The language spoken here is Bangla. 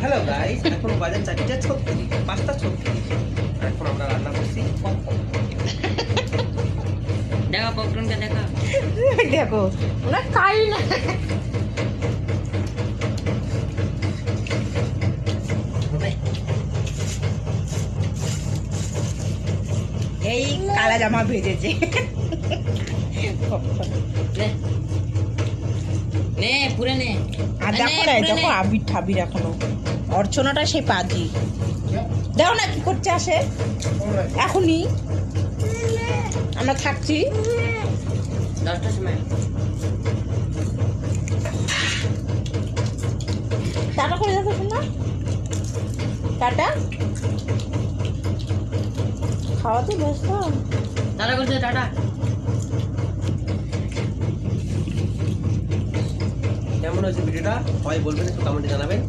হ্যালো গাইস, এখন বাজে 4:36, 5:36। এখন আমরা রান্না করছি পপকর্ন। দেখা পপকর্নটা দেখা। দেখো ওরা খাই না। এই কালা জামা ভেজেছে। নে নে পুরে নে। আর দেখো না, দেখো আবির ঠাবির এখনো অর্চনাটা সেই পাজি। দেখো না কি করছে আসে এখনই। আমরা থাকছি 10টার সময়। টাটা করে যাচ্ছে শোনা, টাটা খাওয়াতে ব্যস্ত। টাটা করছে, টাটা। কেমন হয়েছে ভিডিওটা সবাই বলবেন, একটু কমেন্টে জানাবেন।